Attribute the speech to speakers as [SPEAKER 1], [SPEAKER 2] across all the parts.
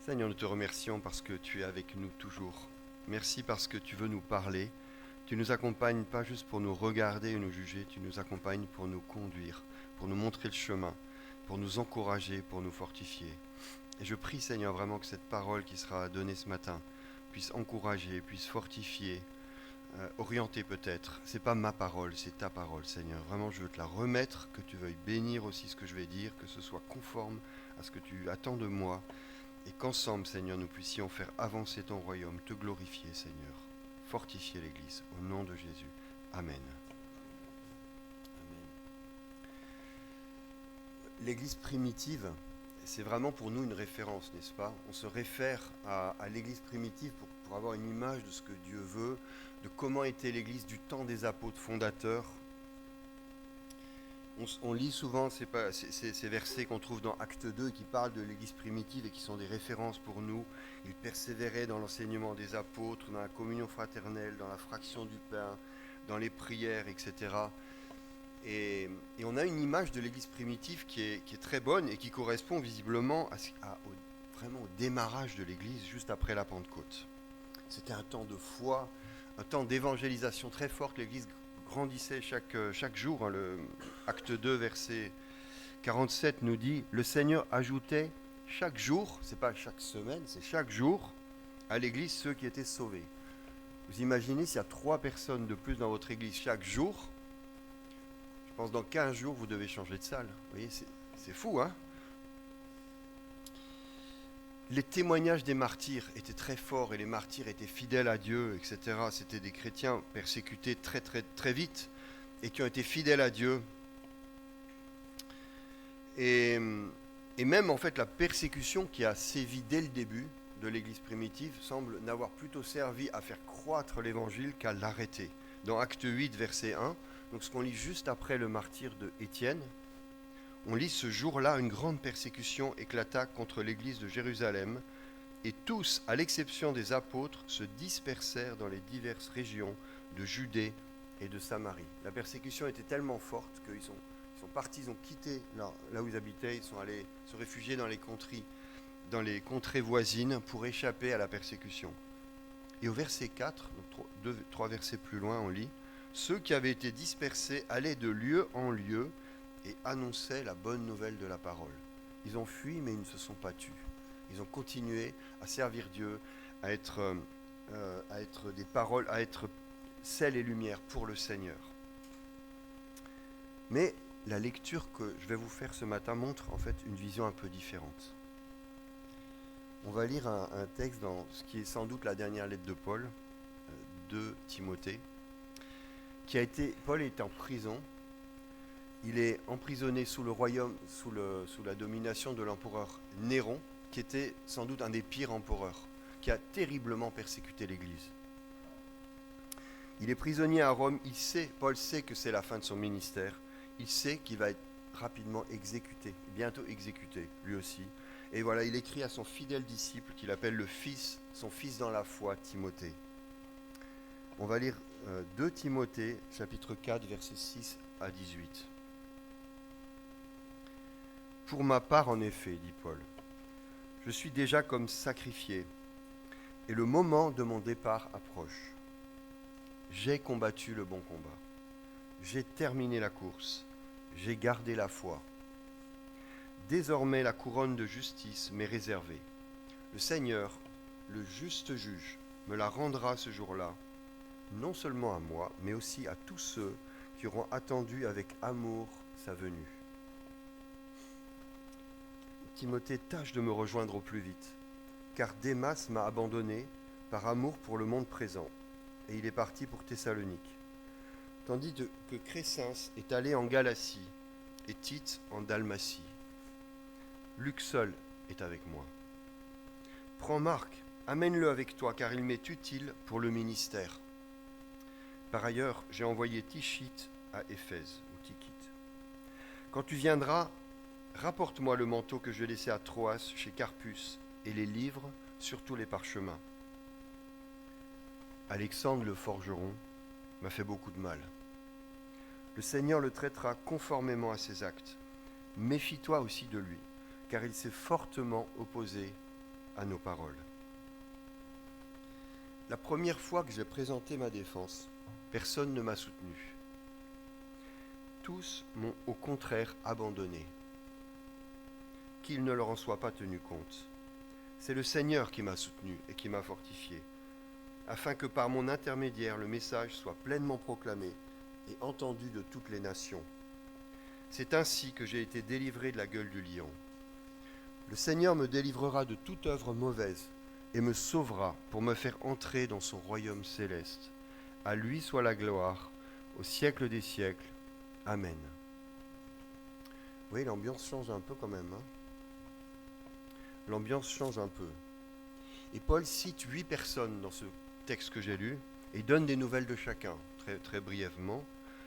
[SPEAKER 1] Seigneur, nous te remercions parce que tu es avec nous toujours. Merci parce que tu veux nous parler. Tu nous accompagnes pas juste pour nous regarder et nous juger, tu nous accompagnes pour nous conduire, pour nous montrer le chemin, pour nous encourager, pour nous fortifier. Et je prie, Seigneur, vraiment que cette parole qui sera donnée ce matin puisse encourager, puisse fortifier, orienter peut-être. C'est pas ma parole, c'est ta parole, Seigneur. Vraiment, je veux te la remettre, que tu veuilles bénir aussi ce que je vais dire, que ce soit conforme à ce que tu attends de moi. Et qu'ensemble, Seigneur, nous puissions faire avancer ton royaume, te glorifier, Seigneur. Fortifier l'Église, au nom de Jésus. Amen. Amen. L'Église primitive, c'est vraiment pour nous une référence, n'est-ce pas? On se réfère à l'Église primitive pour avoir une image de ce que Dieu veut, de comment était l'Église du temps des apôtres fondateurs. On lit souvent ces versets qu'on trouve dans Acte 2 qui parlent de l'Église primitive et qui sont des références pour nous. Ils persévéraient dans l'enseignement des apôtres, dans la communion fraternelle, dans la fraction du pain, dans les prières, etc. Et on a une image de l'Église primitive qui est très bonne et qui correspond visiblement vraiment au démarrage de l'Église juste après la Pentecôte. C'était un temps de foi, un temps d'évangélisation très forte. L'Église grandissait chaque jour. Le Acte 2, verset 47 nous dit « Le Seigneur ajoutait chaque jour, c'est pas chaque semaine, c'est chaque jour, à l'Église ceux qui étaient sauvés. » Vous imaginez s'il y a 3 personnes de plus dans votre Église chaque jour, je pense que dans 15 jours, vous devez changer de salle. Vous voyez, c'est fou, hein? Les témoignages des martyrs étaient très forts et les martyrs étaient fidèles à Dieu, etc. C'était des chrétiens persécutés très, très, très vite et qui ont été fidèles à Dieu. Et même en fait la persécution qui a sévi dès le début de l'Église primitive semble n'avoir plutôt servi à faire croître l'Évangile qu'à l'arrêter. Dans Acte 8, verset 1, donc ce qu'on lit juste après le martyre de Étienne, on lit ce jour-là, une grande persécution éclata contre l'église de Jérusalem, et tous, à l'exception des apôtres, se dispersèrent dans les diverses régions de Judée et de Samarie. La persécution était tellement forte qu'ils sont partis, ils ont quitté là où ils habitaient, ils sont allés se réfugier dans les contrées voisines pour échapper à la persécution. Et au verset 4, donc 3 versets plus loin, on lit « Ceux qui avaient été dispersés allaient de lieu en lieu, et annonçaient la bonne nouvelle de la parole. » Ils ont fui, mais ils ne se sont pas tus. Ils ont continué à servir Dieu, à être des paroles, à être sel et lumière pour le Seigneur. Mais la lecture que je vais vous faire ce matin montre en fait une vision un peu différente. On va lire un texte dans ce qui est sans doute la dernière lettre de Paul, de Timothée, Paul est en prison. Il est emprisonné sous le royaume, sous la domination de l'empereur Néron, qui était sans doute un des pires empereurs, qui a terriblement persécuté l'Église. Il est prisonnier à Rome, Paul sait que c'est la fin de son ministère, il sait qu'il va être rapidement exécuté, bientôt exécuté, lui aussi. Et voilà, il écrit à son fidèle disciple qu'il appelle son fils dans la foi, Timothée. On va lire 2 Timothée, chapitre 4, versets 6 à 18. « Pour ma part, en effet, dit Paul, je suis déjà comme sacrifié, et le moment de mon départ approche. J'ai combattu le bon combat, j'ai terminé la course, j'ai gardé la foi. Désormais, la couronne de justice m'est réservée. Le Seigneur, le juste juge, me la rendra ce jour-là, non seulement à moi, mais aussi à tous ceux qui auront attendu avec amour sa venue. Timothée, tâche de me rejoindre au plus vite, car Démas m'a abandonné par amour pour le monde présent, et il est parti pour Thessalonique, tandis que Crescens est allé en Galatie et Tite en Dalmatie. Luc seul est avec moi. Prends Marc, amène-le avec toi, car il m'est utile pour le ministère. Par ailleurs, j'ai envoyé Tichite à Éphèse, ou Tichite. Quand tu viendras, rapporte-moi le manteau que je laissais à Troas chez Carpus et les livres, surtout les parchemins. Alexandre le forgeron m'a fait beaucoup de mal. Le Seigneur le traitera conformément à ses actes. Méfie-toi aussi de lui, car il s'est fortement opposé à nos paroles. La première fois que j'ai présenté ma défense, personne ne m'a soutenu. Tous m'ont au contraire abandonné. Qu'il ne leur en soit pas tenu compte. C'est le Seigneur qui m'a soutenu et qui m'a fortifié, afin que par mon intermédiaire le message soit pleinement proclamé et entendu de toutes les nations. C'est ainsi que j'ai été délivré de la gueule du lion. Le Seigneur me délivrera de toute œuvre mauvaise et me sauvera pour me faire entrer dans son royaume céleste. À lui soit la gloire, au siècle des siècles. Amen. Vous voyez, l'ambiance change un peu quand même. L'ambiance change un peu. Et Paul cite 8 personnes dans ce texte que j'ai lu, et il donne des nouvelles de chacun, très, très brièvement.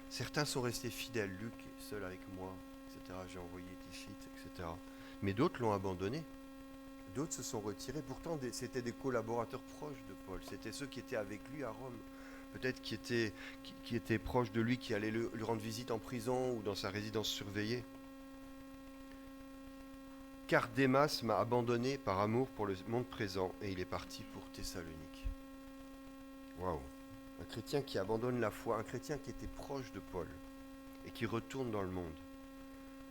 [SPEAKER 1] Certains sont restés fidèles. Luc est seul avec moi, etc. J'ai envoyé Tichite, etc. Mais d'autres l'ont abandonné. D'autres se sont retirés. Pourtant, c'était des collaborateurs proches de Paul. C'était ceux qui étaient avec lui à Rome. Peut-être qui étaient proches de lui, qui allaient lui rendre visite en prison ou dans sa résidence surveillée. Car Démas m'a abandonné par amour pour le monde présent et il est parti pour Thessalonique. Waouh! Un chrétien qui abandonne la foi, un chrétien qui était proche de Paul et qui retourne dans le monde.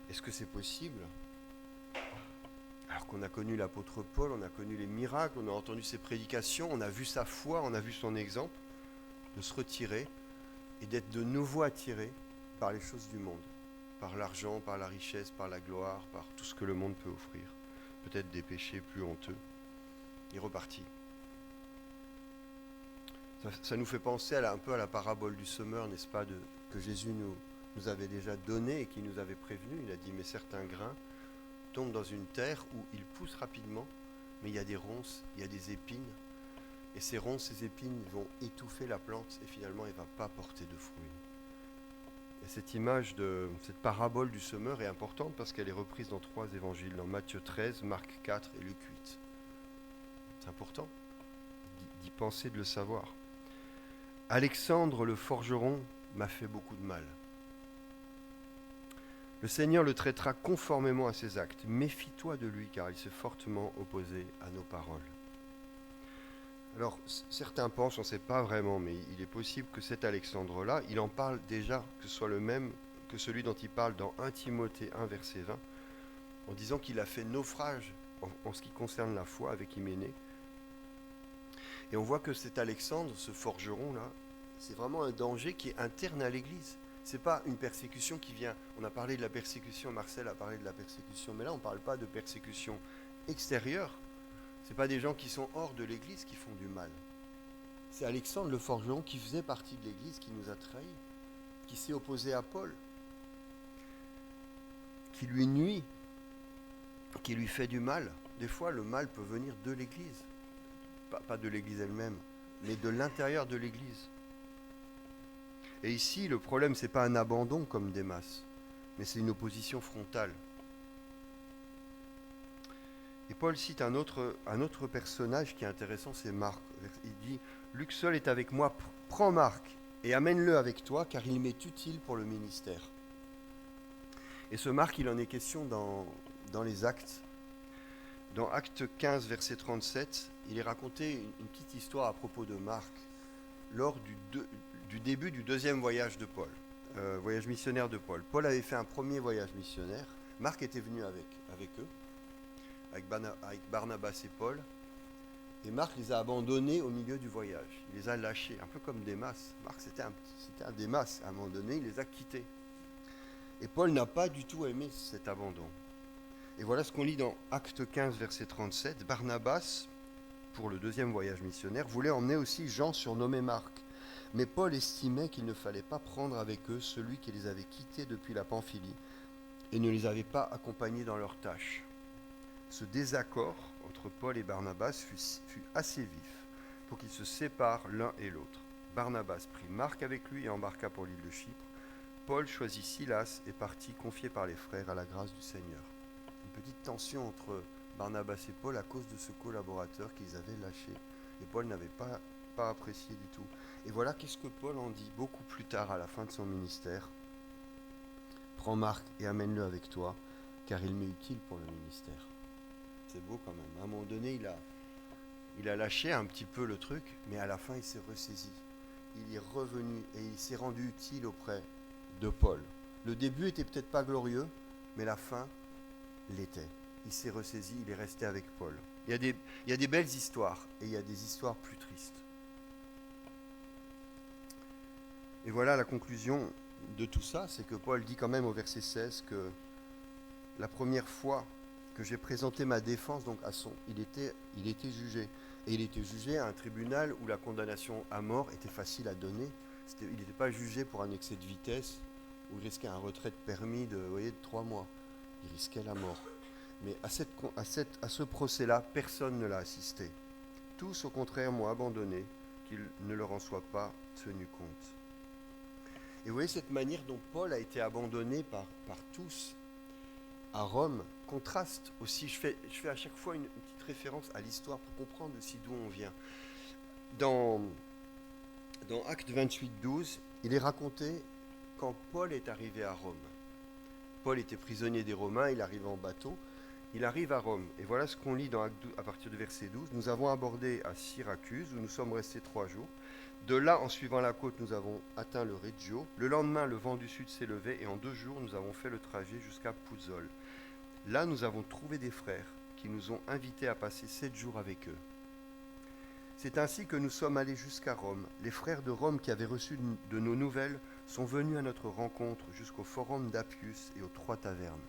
[SPEAKER 1] Est-ce que c'est possible? Alors qu'on a connu l'apôtre Paul, on a connu les miracles, on a entendu ses prédications, on a vu sa foi, on a vu son exemple, de se retirer et d'être de nouveau attiré par les choses du monde, par l'argent, par la richesse, par la gloire, par tout ce que le monde peut offrir, peut-être des péchés plus honteux. Il est reparti. Ça nous fait penser un peu à la parabole du semeur, n'est-ce pas, que Jésus nous avait déjà donné et qui nous avait prévenu. Il a dit, mais certains grains tombent dans une terre où ils poussent rapidement, mais il y a des ronces, il y a des épines, et ces ronces, ces épines vont étouffer la plante et finalement elle ne va pas porter de fruits. Et cette image cette parabole du semeur est importante parce qu'elle est reprise dans 3 évangiles, dans Matthieu 13, Marc 4 et Luc 8. C'est important d'y penser, de le savoir. Alexandre le forgeron m'a fait beaucoup de mal. Le Seigneur le traitera conformément à ses actes. Méfie-toi de lui car il s'est fortement opposé à nos paroles. Alors, certains pensent, on ne sait pas vraiment, mais il est possible que cet Alexandre-là, il en parle déjà, que ce soit le même que celui dont il parle dans 1 Timothée 1, verset 20, en disant qu'il a fait naufrage en ce qui concerne la foi avec Hyménée. Et on voit que cet Alexandre, ce forgeron-là, c'est vraiment un danger qui est interne à l'Église. Ce n'est pas une persécution qui vient. On a parlé de la persécution, Marcel a parlé de la persécution, mais là on ne parle pas de persécution extérieure. Ce n'est pas des gens qui sont hors de l'Église qui font du mal. C'est Alexandre le forgeron qui faisait partie de l'Église, qui nous a trahis, qui s'est opposé à Paul, qui lui nuit, qui lui fait du mal. Des fois, le mal peut venir de l'Église. Pas de l'Église elle-même, mais de l'intérieur de l'Église. Et ici, le problème, ce n'est pas un abandon comme Démas, mais c'est une opposition frontale. Et Paul cite un autre personnage qui est intéressant, c'est Marc. Il dit, Luc seul est avec moi, prends Marc et amène-le avec toi, car il m'est utile pour le ministère. Et ce Marc, il en est question dans les Actes. Dans Acte 15, verset 37, il est raconté une petite histoire à propos de Marc lors du début du 2e voyage de Paul, voyage missionnaire de Paul. Paul avait fait un premier voyage missionnaire. Marc était venu avec eux, avec Barnabas et Paul. Et Marc les a abandonnés au milieu du voyage. Il les a lâchés, un peu comme Démas. Marc, c'était un Démas. À un moment donné, il les a quittés. Et Paul n'a pas du tout aimé cet abandon. Et voilà ce qu'on lit dans Acte 15, verset 37. Barnabas, pour le 2e voyage missionnaire, voulait emmener aussi Jean surnommé Marc. Mais Paul estimait qu'il ne fallait pas prendre avec eux celui qui les avait quittés depuis la Pamphylie et ne les avait pas accompagnés dans leurs tâches. Ce désaccord entre Paul et Barnabas fut assez vif pour qu'ils se séparent l'un et l'autre. Barnabas prit Marc avec lui et embarqua pour l'île de Chypre. Paul choisit Silas et partit confié par les frères à la grâce du Seigneur. Une petite tension entre Barnabas et Paul à cause de ce collaborateur qu'ils avaient lâché. Et Paul n'avait pas apprécié du tout. Et voilà qu'est-ce que Paul en dit beaucoup plus tard à la fin de son ministère. Prends Marc et amène-le avec toi, car il m'est utile pour le ministère. C'est beau quand même. À un moment donné, il a lâché un petit peu le truc, mais à la fin, il s'est ressaisi. Il est revenu et il s'est rendu utile auprès de Paul. Le début était peut-être pas glorieux, mais la fin l'était. Il s'est ressaisi, il est resté avec Paul. Il y a des belles histoires et il y a des histoires plus tristes. Et voilà la conclusion de tout ça, c'est que Paul dit quand même au verset 16 que la première fois que j'ai présenté ma défense, donc il était jugé. Et il était jugé à un tribunal où la condamnation à mort était facile à donner. Il n'était pas jugé pour un excès de vitesse où il risquait un retrait de permis de 3 mois. Il risquait la mort. Mais à ce procès-là, personne ne l'a assisté. Tous, au contraire, m'ont abandonné, qu'il ne leur en soit pas tenu compte. Et vous voyez cette manière dont Paul a été abandonné par tous à Rome contraste aussi. Je fais à chaque fois une petite référence à l'histoire pour comprendre aussi d'où on vient. Dans Actes 28, 12, il est raconté quand Paul est arrivé à Rome. Paul était prisonnier des Romains, il arrive en bateau, il arrive à Rome. Et voilà ce qu'on lit dans Actes 12, à partir du verset 12. Nous avons abordé à Syracuse, où nous sommes restés 3 jours. De là, en suivant la côte, nous avons atteint le Reggio. Le lendemain, le vent du sud s'est levé et en 2 jours, nous avons fait le trajet jusqu'à Puzzole. Là, nous avons trouvé des frères qui nous ont invités à passer 7 jours avec eux. C'est ainsi que nous sommes allés jusqu'à Rome. Les frères de Rome qui avaient reçu de nos nouvelles sont venus à notre rencontre jusqu'au forum d'Appius et aux 3 tavernes.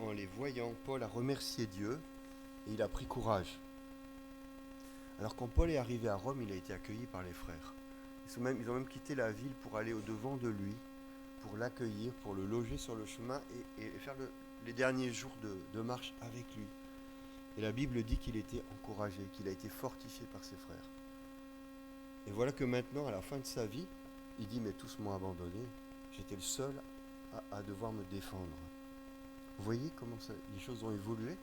[SPEAKER 1] En les voyant, Paul a remercié Dieu et il a pris courage. Alors quand Paul est arrivé à Rome, il a été accueilli par les frères. Ils ont même quitté la ville pour aller au-devant de lui, pour l'accueillir, pour le loger sur le chemin et faire les derniers jours de marche avec lui. Et la Bible dit qu'il était encouragé, qu'il a été fortifié par ses frères. Et voilà que maintenant, à la fin de sa vie, il dit « Mais tous m'ont abandonné, j'étais le seul à devoir me défendre. » Vous voyez comment les choses ont évolué?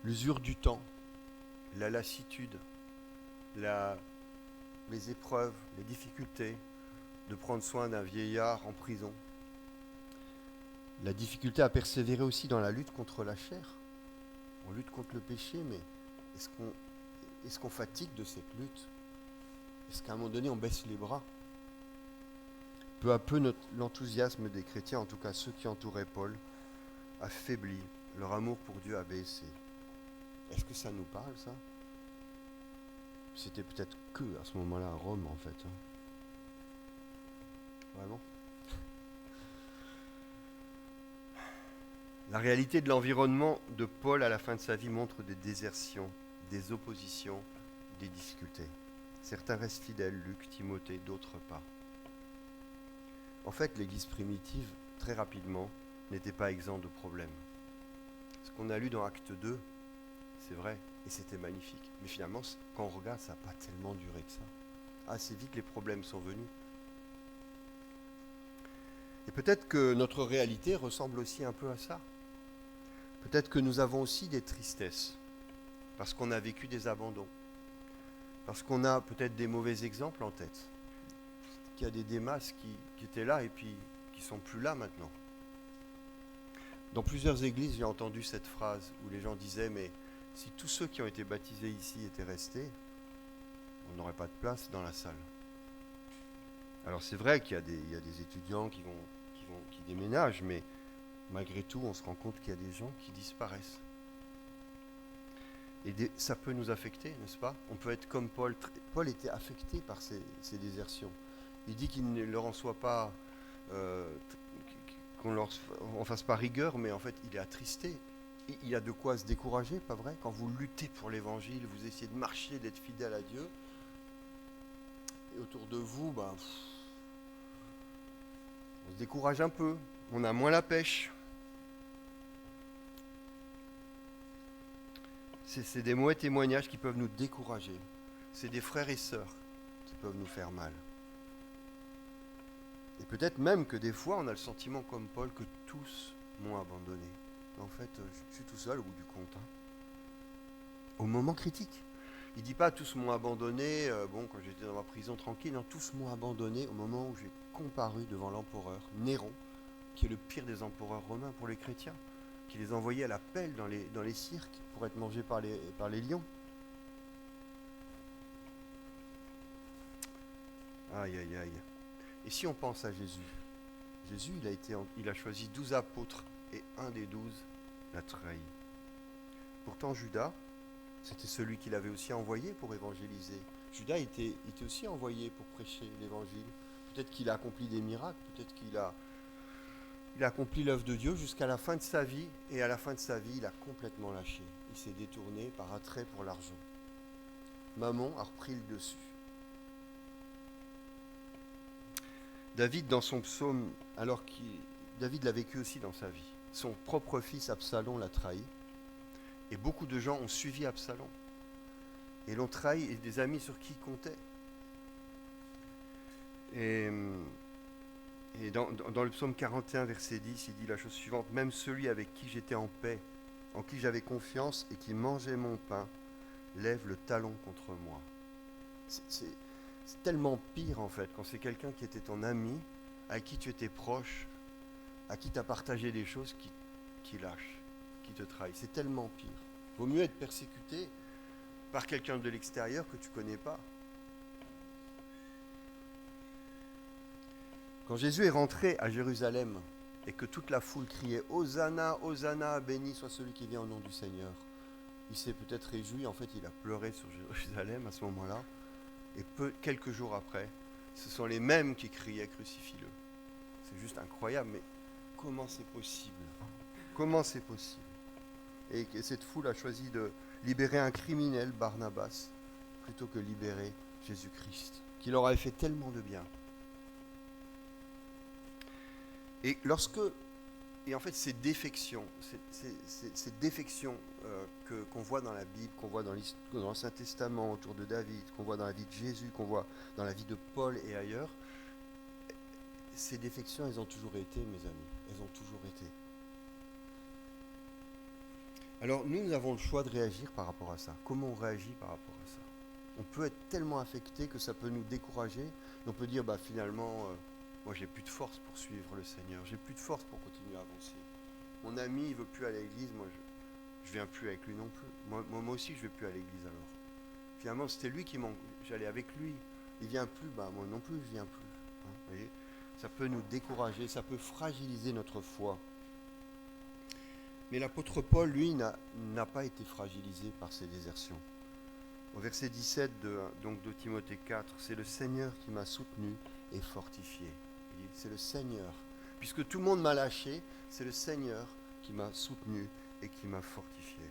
[SPEAKER 1] L'usure du temps, la lassitude, les épreuves, les difficultés de prendre soin d'un vieillard en prison. La difficulté à persévérer aussi dans la lutte contre la chair. On lutte contre le péché, mais est-ce qu'on fatigue de cette lutte? Est-ce qu'à un moment donné, on baisse les bras? Peu à peu, l'enthousiasme des chrétiens, en tout cas ceux qui entouraient Paul, a faibli. Leur amour pour Dieu a baissé. Est-ce que ça nous parle, ça? C'était peut-être que à ce moment-là à Rome, en fait. Vraiment. La réalité de l'environnement de Paul à la fin de sa vie montre des désertions, des oppositions, des difficultés. Certains restent fidèles, Luc, Timothée, d'autres pas. En fait, l'Église primitive, très rapidement, n'était pas exempte de problèmes. Ce qu'on a lu dans Acte 2, c'est vrai, et c'était magnifique. Mais finalement, quand on regarde, ça n'a pas tellement duré que ça. Assez vite, les problèmes sont venus. Et peut-être que notre réalité ressemble aussi un peu à ça. Peut-être que nous avons aussi des tristesses, parce qu'on a vécu des abandons, parce qu'on a peut-être des mauvais exemples en tête, qu'il y a des Démas qui étaient là et puis qui ne sont plus là maintenant. Dans plusieurs églises, j'ai entendu cette phrase où les gens disaient « Mais si tous ceux qui ont été baptisés ici étaient restés, on n'aurait pas de place dans la salle. » Alors c'est vrai qu'il y a des étudiants qui déménagent, mais malgré tout, on se rend compte qu'il y a des gens qui disparaissent. Et ça peut nous affecter, n'est-ce pas? On peut être comme Paul. Paul était affecté par ces désertions. Il dit qu'il ne leur en soit pas, qu'on leur en fasse pas rigueur, mais en fait, il est attristé. Il y a de quoi se décourager, pas vrai? Quand vous luttez pour l'évangile, vous essayez de marcher, d'être fidèle à Dieu, et autour de vous, on se décourage un peu, on a moins la pêche. C'est des mauvais témoignages qui peuvent nous décourager. C'est des frères et sœurs qui peuvent nous faire mal. Et peut-être même que des fois, on a le sentiment comme Paul que tous m'ont abandonné. En fait, je suis tout seul au bout du compte. Au moment critique. Il ne dit pas tous m'ont abandonné, quand j'étais dans ma prison tranquille. Non, tous m'ont abandonné au moment où j'ai comparu devant l'empereur Néron, qui est le pire des empereurs romains pour les chrétiens. qui les envoyait à la pelle dans les cirques pour être mangés par les lions. Aïe, aïe, aïe. Et si on pense à Jésus, Jésus, il a choisi 12 apôtres et un des 12 l'a trahi. Pourtant, Judas, c'était celui qu'il avait aussi envoyé pour évangéliser. Judas était aussi envoyé pour prêcher l'évangile. Peut-être qu'il a accompli des miracles, peut-être qu'il a accompli l'œuvre de Dieu jusqu'à la fin de sa vie, et à la fin de sa vie, il a complètement lâché. Il s'est détourné par attrait pour l'argent. Mammon a repris le dessus. David, dans son psaume, David l'a vécu aussi dans sa vie. Son propre fils Absalom l'a trahi, et beaucoup de gens ont suivi Absalom, et l'ont trahi, et des amis sur qui il comptait. Et dans le psaume 41, verset 10, il dit la chose suivante: même celui avec qui j'étais en paix, en qui j'avais confiance et qui mangeait mon pain, lève le talon contre moi. C'est tellement pire en fait, quand c'est quelqu'un qui était ton ami, à qui tu étais proche, à qui tu as partagé des choses, qui lâche, qui te trahit. C'est tellement pire. Vaut mieux être persécuté par quelqu'un de l'extérieur que tu ne connais pas. Quand Jésus est rentré à Jérusalem et que toute la foule criait « Hosanna, Hosanna, béni soit celui qui vient au nom du Seigneur », il s'est peut-être réjoui, en fait il a pleuré sur Jérusalem à ce moment-là, et quelques jours après, ce sont les mêmes qui criaient « Crucifie-le ». C'est juste incroyable, mais comment c'est possible? Comment c'est possible? Et cette foule a choisi de libérer un criminel, Barnabas, plutôt que libérer Jésus-Christ, qui leur avait fait tellement de bien. Et en fait, ces défections qu'on voit dans la Bible, qu'on voit dans l'Ancien Testament autour de David, qu'on voit dans la vie de Jésus, qu'on voit dans la vie de Paul et ailleurs, ces défections, elles ont toujours été, mes amis, elles ont toujours été. Alors, nous avons le choix de réagir par rapport à ça. Comment on réagit par rapport à ça? On peut être tellement affecté que ça peut nous décourager. On peut dire, finalement, moi j'ai plus de force pour suivre le Seigneur, j'ai plus de force pour continuer à avancer. Mon ami, il veut plus aller à l'église, moi je viens plus avec lui non plus. Moi aussi je vais plus à l'église alors. Finalement c'était lui qui manque, j'allais avec lui. Il vient plus, moi non plus je viens plus. Vous voyez, ça peut nous décourager, ça peut fragiliser notre foi. Mais l'apôtre Paul, lui, n'a pas été fragilisé par ces désertions. Au verset 17 de Timothée 4, c'est le Seigneur qui m'a soutenu et fortifié. Il dit, c'est le Seigneur. Puisque tout le monde m'a lâché, c'est le Seigneur qui m'a soutenu et qui m'a fortifié.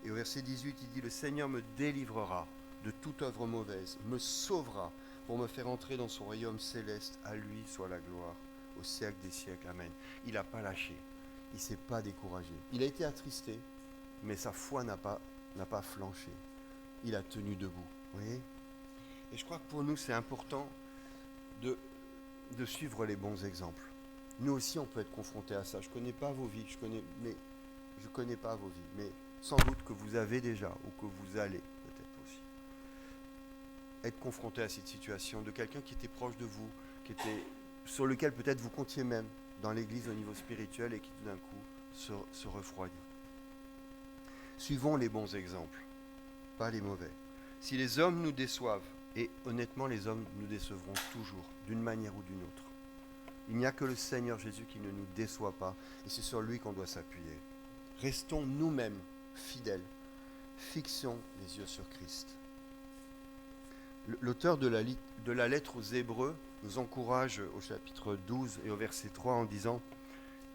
[SPEAKER 1] Et au verset 18, il dit, le Seigneur me délivrera de toute œuvre mauvaise, me sauvera pour me faire entrer dans son royaume céleste. À lui soit la gloire au siècle des siècles. Amen. Il n'a pas lâché. Il ne s'est pas découragé. Il a été attristé, mais sa foi n'a pas flanché. Il a tenu debout. Vous voyez ? Et je crois que pour nous, c'est important de suivre les bons exemples. Nous aussi, on peut être confrontés à ça. Je ne connais pas vos vies, je connais pas vos vies, mais sans doute que vous avez déjà, ou que vous allez peut-être aussi être confronté à cette situation de quelqu'un qui était proche de vous, sur lequel peut-être vous comptiez même dans l'église au niveau spirituel et qui tout d'un coup se refroidit. Suivons les bons exemples, pas les mauvais. Si les hommes nous déçoivent, et honnêtement les hommes nous décevront toujours, d'une manière ou d'une autre, il n'y a que le Seigneur Jésus qui ne nous déçoit pas, et c'est sur lui qu'on doit s'appuyer. Restons nous-mêmes fidèles, fixons les yeux sur Christ. L'auteur de la lettre aux Hébreux nous encourage au chapitre 12 et au verset 3 en disant,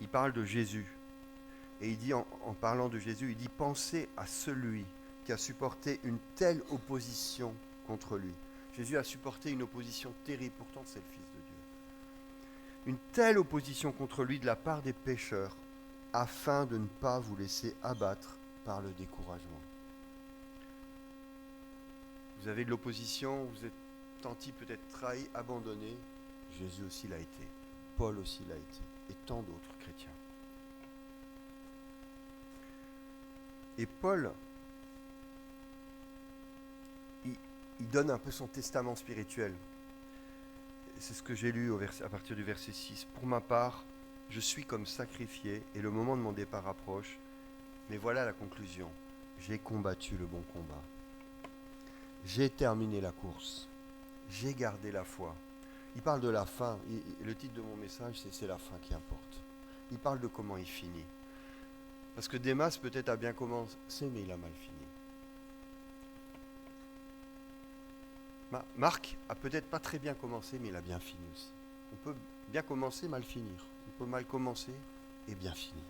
[SPEAKER 1] il parle de Jésus, et il dit en parlant de Jésus, il dit, pensez à celui qui a supporté une telle opposition contre lui. Jésus a supporté une opposition terrible, pourtant c'est le Fils de Dieu. Une telle opposition contre lui de la part des pécheurs, afin de ne pas vous laisser abattre par le découragement. Vous avez de l'opposition, vous êtes senti peut-être trahi, abandonné. Jésus aussi l'a été, Paul aussi l'a été, et tant d'autres chrétiens. Et Paul, il donne un peu son testament spirituel. C'est ce que j'ai lu à partir du verset 6. Pour ma part, je suis comme sacrifié et le moment de mon départ approche. Mais voilà la conclusion. J'ai combattu le bon combat. J'ai terminé la course. J'ai gardé la foi. Il parle de la fin. Le titre de mon message, c'est la fin qui importe. Il parle de comment il finit. Parce que Démas peut-être a bien commencé, mais il a mal fini. Marc a peut-être pas très bien commencé, mais il a bien fini aussi. On peut bien commencer, mal finir. On peut mal commencer et bien finir.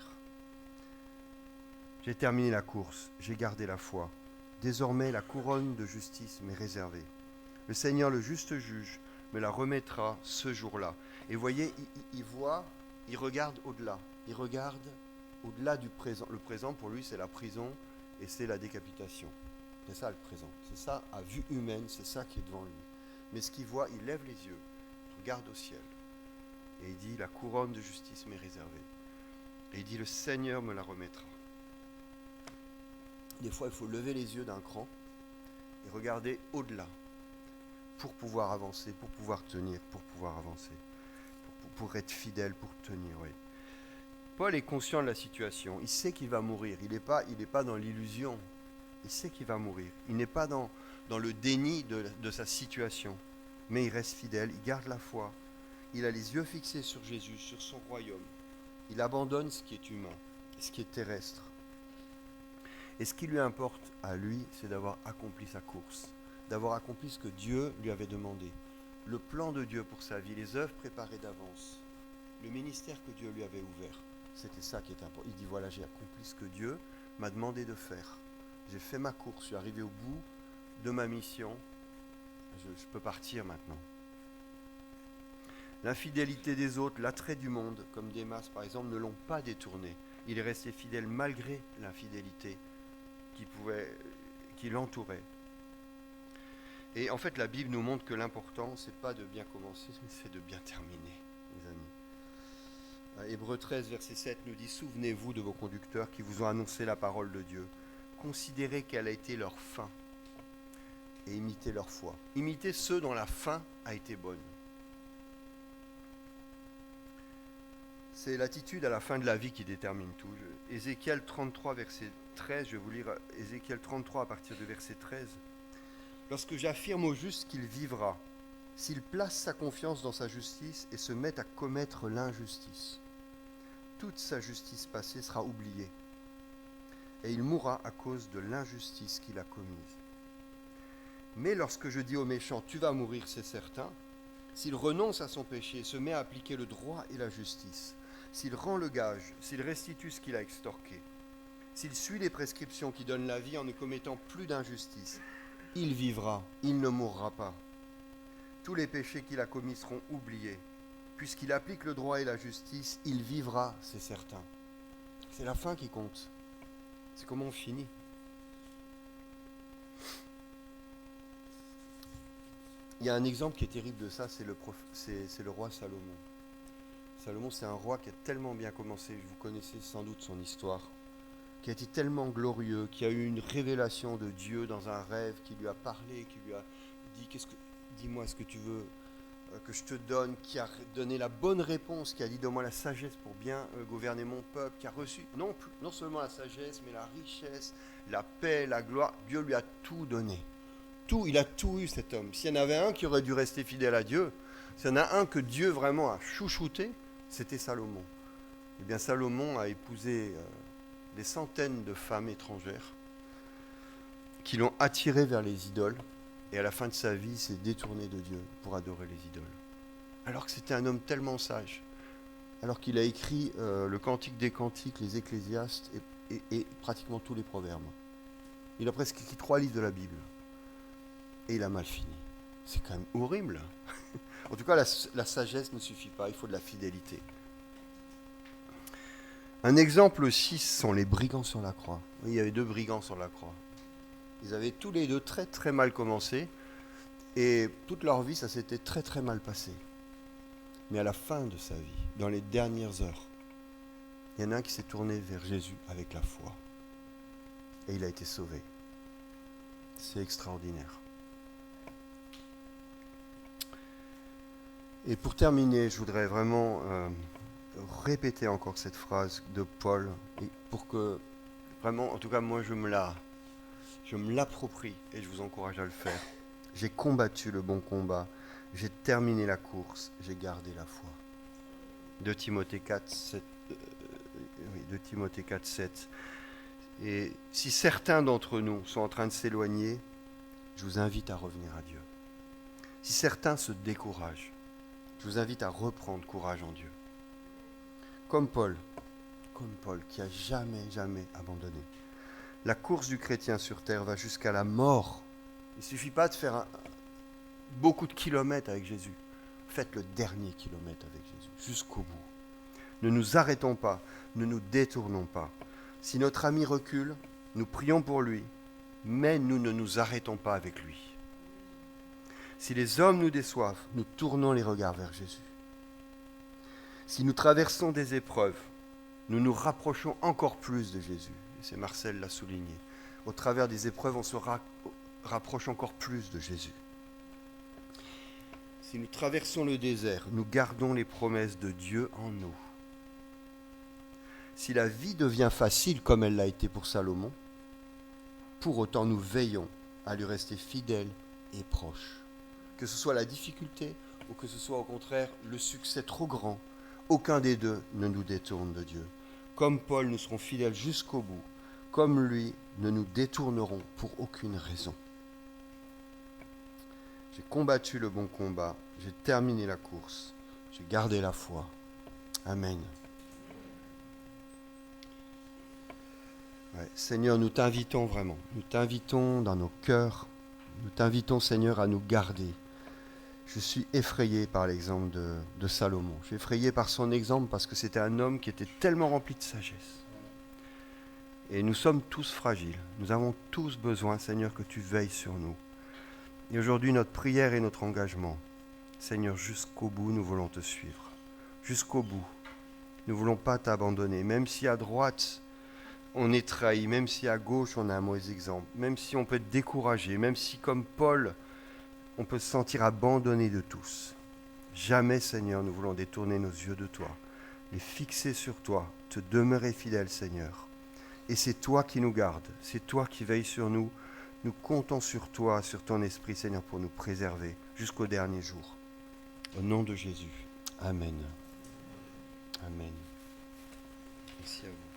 [SPEAKER 1] J'ai terminé la course, j'ai gardé la foi. Désormais, la couronne de justice m'est réservée. Le Seigneur, le juste juge, me la remettra ce jour-là. Et vous voyez, il regarde au-delà. Il regarde au-delà du présent. Le présent, pour lui, c'est la prison et c'est la décapitation. C'est ça le présent. C'est ça, à vue humaine, c'est ça qui est devant lui. Mais ce qu'il voit, il lève les yeux, il regarde au ciel. Et il dit, la couronne de justice m'est réservée. Et il dit, le Seigneur me la remettra. Des fois, il faut lever les yeux d'un cran et regarder au-delà pour pouvoir avancer, pour pouvoir tenir, pour pouvoir avancer, pour être fidèle, pour tenir, oui. Paul est conscient de la situation. Il sait qu'il va mourir. Il n'est pas dans l'illusion. Il sait qu'il va mourir. Il n'est pas dans le déni de sa situation. Mais il reste fidèle, il garde la foi. Il a les yeux fixés sur Jésus, sur son royaume. Il abandonne ce qui est humain, ce qui est terrestre. Et ce qui lui importe à lui, c'est d'avoir accompli sa course, d'avoir accompli ce que Dieu lui avait demandé. Le plan de Dieu pour sa vie, les œuvres préparées d'avance, le ministère que Dieu lui avait ouvert. C'était ça qui est important. Il dit, voilà, j'ai accompli ce que Dieu m'a demandé de faire. J'ai fait ma course, je suis arrivé au bout de ma mission. Je peux partir maintenant. L'infidélité des autres, l'attrait du monde, comme Démas par exemple, ne l'ont pas détourné. Il est resté fidèle malgré l'infidélité qui l'entourait. Et en fait, la Bible nous montre que l'important, c'est pas de bien commencer, mais c'est de bien terminer, mes amis. Hébreux 13, verset 7 nous dit, souvenez-vous de vos conducteurs qui vous ont annoncé la parole de Dieu. Considérez quelle a été leur fin et imitez leur foi. Imitez ceux dont la fin a été bonne. C'est l'attitude à la fin de la vie qui détermine tout. Ézéchiel 33, verset 13, je vais vous lire Ézéchiel 33 à partir de verset 13. Lorsque j'affirme au juste qu'il vivra, s'il place sa confiance dans sa justice et se met à commettre l'injustice, toute sa justice passée sera oubliée. Et il mourra à cause de l'injustice qu'il a commise. Mais lorsque je dis au méchant, tu vas mourir, c'est certain, s'il renonce à son péché et se met à appliquer le droit et la justice, s'il rend le gage, s'il restitue ce qu'il a extorqué, s'il suit les prescriptions qui donnent la vie en ne commettant plus d'injustice, il vivra, il ne mourra pas. Tous les péchés qu'il a commis seront oubliés. Puisqu'il applique le droit et la justice, il vivra, c'est certain. C'est la fin qui compte. C'est comment on finit. Il y a un exemple qui est terrible de ça, c'est le roi Salomon. Salomon, c'est un roi qui a tellement bien commencé, vous connaissez sans doute son histoire, qui a été tellement glorieux, qui a eu une révélation de Dieu dans un rêve, qui lui a parlé, qui lui a dit, dis-moi ce que tu veux que je te donne, qui a donné la bonne réponse, qui a dit, donne-moi la sagesse pour bien gouverner mon peuple, qui a reçu non seulement la sagesse, mais la richesse, la paix, la gloire. Dieu lui a tout donné. Tout, il a tout eu, cet homme. S'il y en avait un qui aurait dû rester fidèle à Dieu, s'il y en a un que Dieu vraiment a chouchouté, c'était Salomon. Eh bien, Salomon a épousé des centaines de femmes étrangères qui l'ont attiré vers les idoles, et à la fin de sa vie, il s'est détourné de Dieu pour adorer les idoles. Alors que c'était un homme tellement sage, alors qu'il a écrit le Cantique des Cantiques, les Ecclésiastes et pratiquement tous les proverbes. Il a presque écrit 3 livres de la Bible. Et il a mal fini. C'est quand même horrible. En tout cas, la sagesse ne suffit pas, il faut de la fidélité. Un exemple aussi sont les brigands sur la croix. Oui, il y avait 2 brigands sur la croix. Ils avaient tous les 2 très très mal commencé, et toute leur vie, ça s'était très très mal passé. Mais à la fin de sa vie, dans les dernières heures, il y en a un qui s'est tourné vers Jésus avec la foi. Et il a été sauvé. C'est extraordinaire. Et pour terminer, je voudrais vraiment répéter encore cette phrase de Paul, et pour que vraiment, en tout cas moi je me l'approprie et je vous encourage à le faire. J'ai combattu le bon combat, j'ai terminé la course, j'ai gardé la foi. 2 Timothée 4, 7. 2 Timothée 4, 7. Et si certains d'entre nous sont en train de s'éloigner, je vous invite à revenir à Dieu. Si certains se découragent, je vous invite à reprendre courage en Dieu. Comme Paul qui n'a jamais abandonné. La course du chrétien sur terre va jusqu'à la mort. Il ne suffit pas de faire beaucoup de kilomètres avec Jésus. Faites le dernier kilomètre avec Jésus, jusqu'au bout. Ne nous arrêtons pas, ne nous détournons pas. Si notre ami recule, nous prions pour lui, mais nous ne nous arrêtons pas avec lui. Si les hommes nous déçoivent, nous tournons les regards vers Jésus. Si nous traversons des épreuves, nous nous rapprochons encore plus de Jésus. Et c'est Marcel l'a souligné. Au travers des épreuves, on se rapproche encore plus de Jésus. Si nous traversons le désert, nous gardons les promesses de Dieu en nous. Si la vie devient facile comme elle l'a été pour Salomon, pour autant nous veillons à lui rester fidèles et proches. Que ce soit la difficulté ou que ce soit au contraire le succès trop grand, aucun des deux ne nous détourne de Dieu. Comme Paul, nous serons fidèles jusqu'au bout. Comme lui, ne nous détournerons pour aucune raison. J'ai combattu le bon combat, j'ai terminé la course, j'ai gardé la foi. Amen. Ouais, Seigneur, nous t'invitons vraiment, nous t'invitons dans nos cœurs, nous t'invitons Seigneur à nous garder. Je suis effrayé par l'exemple de Salomon, je suis effrayé par son exemple parce que c'était un homme qui était tellement rempli de sagesse. Et nous sommes tous fragiles, nous avons tous besoin Seigneur que tu veilles sur nous. Et aujourd'hui notre prière et notre engagement, Seigneur, jusqu'au bout nous voulons te suivre, jusqu'au bout. Nous ne voulons pas t'abandonner, même si à droite on est trahi, même si à gauche on a un mauvais exemple, même si on peut être découragé, même si comme Paul, on peut se sentir abandonné de tous. Jamais, Seigneur, nous voulons détourner nos yeux de toi, les fixer sur toi, te demeurer fidèle, Seigneur. Et c'est toi qui nous gardes, c'est toi qui veilles sur nous. Nous comptons sur toi, sur ton esprit, Seigneur, pour nous préserver jusqu'au dernier jour. Au nom de Jésus. Amen. Amen. Merci à vous.